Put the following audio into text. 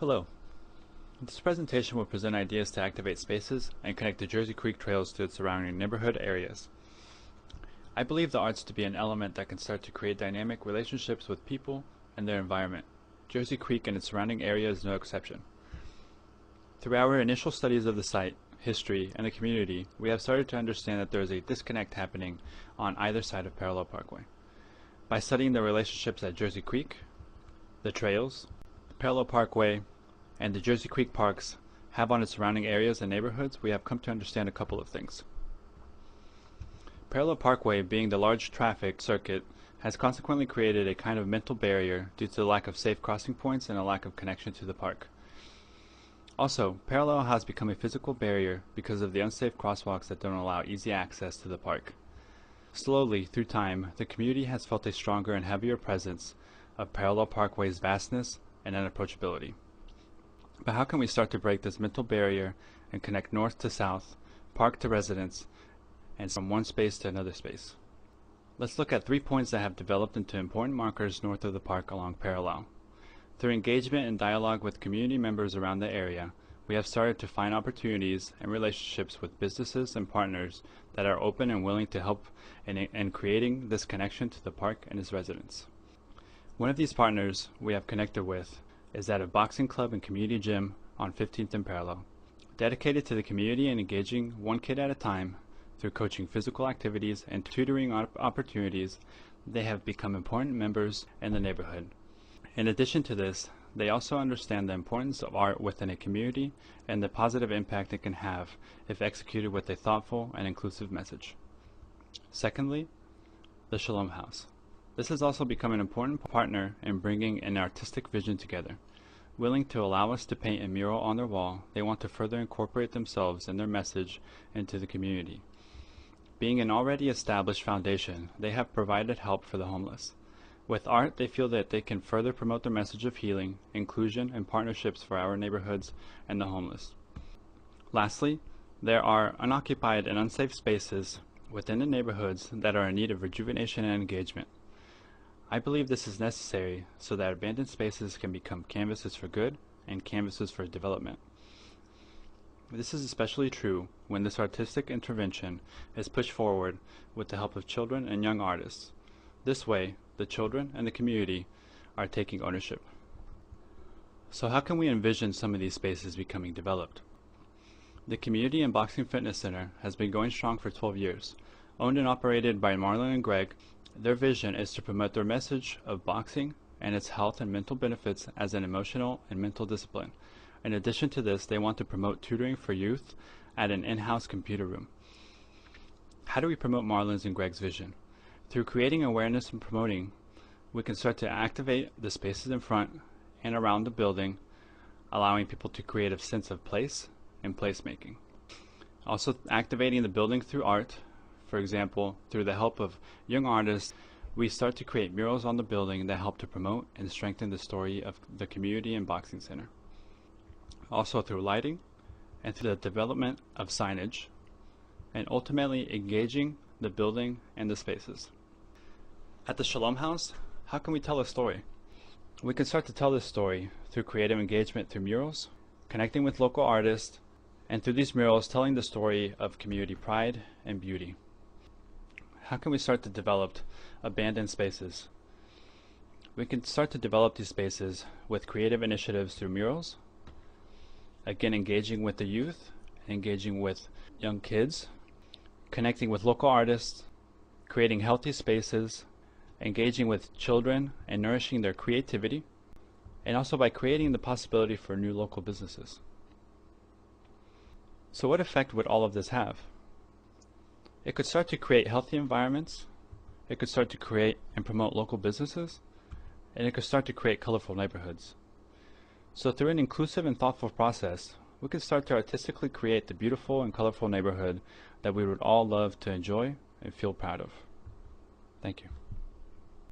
Hello. This presentation will present ideas to activate spaces and connect the Jersey Creek trails to its surrounding neighborhood areas. I believe the arts to be an element that can start to create dynamic relationships with people and their environment. Jersey Creek and its surrounding area is no exception. Through our initial studies of the site, history, and the community, we have started to understand that there is a disconnect happening on either side of Parallel Parkway. By studying the relationships at Jersey Creek, the trails, Parallel Parkway, and the Jersey Creek parks have on its surrounding areas and neighborhoods, we have come to understand a couple of things. Parallel Parkway, being the large traffic circuit, has consequently created a kind of mental barrier due to the lack of safe crossing points and a lack of connection to the park. Also, Parallel has become a physical barrier because of the unsafe crosswalks that don't allow easy access to the park. Slowly, through time, the community has felt a stronger and heavier presence of Parallel Parkway's vastness and unapproachability. But how can we start to break this mental barrier and connect north to south, park to residents, and from one space to another space? Let's look at 3 points that have developed into important markers north of the park along Parallel. Through engagement and dialogue with community members around the area, we have started to find opportunities and relationships with businesses and partners that are open and willing to help in creating this connection to the park and its residents. One of these partners we have connected with is at a boxing club and community gym on 15th and Parallel. Dedicated to the community and engaging one kid at a time through coaching physical activities and tutoring opportunities, they have become important members in the neighborhood. In addition to this, they also understand the importance of art within a community and the positive impact it can have if executed with a thoughtful and inclusive message. Secondly, the Shalom House. This has also become an important partner in bringing an artistic vision together. Willing to allow us to paint a mural on their wall, they want to further incorporate themselves and their message into the community. Being an already established foundation, they have provided help for the homeless. With art, they feel that they can further promote their message of healing, inclusion, and partnerships for our neighborhoods and the homeless. Lastly, there are unoccupied and unsafe spaces within the neighborhoods that are in need of rejuvenation and engagement. I believe this is necessary so that abandoned spaces can become canvases for good and canvases for development. This is especially true when this artistic intervention is pushed forward with the help of children and young artists. This way, the children and the community are taking ownership. So how can we envision some of these spaces becoming developed? The Community and Boxing Fitness Center has been going strong for 12 years. Owned and operated by Marlon and Greg, their vision is to promote their message of boxing and its health and mental benefits as an emotional and mental discipline. In addition to this, they want to promote tutoring for youth at an in-house computer room. How do we promote Marlon's and Greg's vision? Through creating awareness and promoting, we can start to activate the spaces in front and around the building, allowing people to create a sense of place and placemaking. Also activating the building through art. For example, through the help of young artists, we start to create murals on the building that help to promote and strengthen the story of the community and boxing center. Also through lighting and through the development of signage, and ultimately engaging the building and the spaces. At the Shalom House, how can we tell a story? We can start to tell this story through creative engagement through murals, connecting with local artists, and through these murals telling the story of community pride and beauty. How can we start to develop abandoned spaces? We can start to develop these spaces with creative initiatives through murals, again engaging with the youth, engaging with young kids, connecting with local artists, creating healthy spaces, engaging with children and nourishing their creativity, and also by creating the possibility for new local businesses. So what effect would all of this have? It could start to create healthy environments, it could start to create and promote local businesses, and it could start to create colorful neighborhoods. So through an inclusive and thoughtful process, we could start to artistically create the beautiful and colorful neighborhood that we would all love to enjoy and feel proud of. Thank you.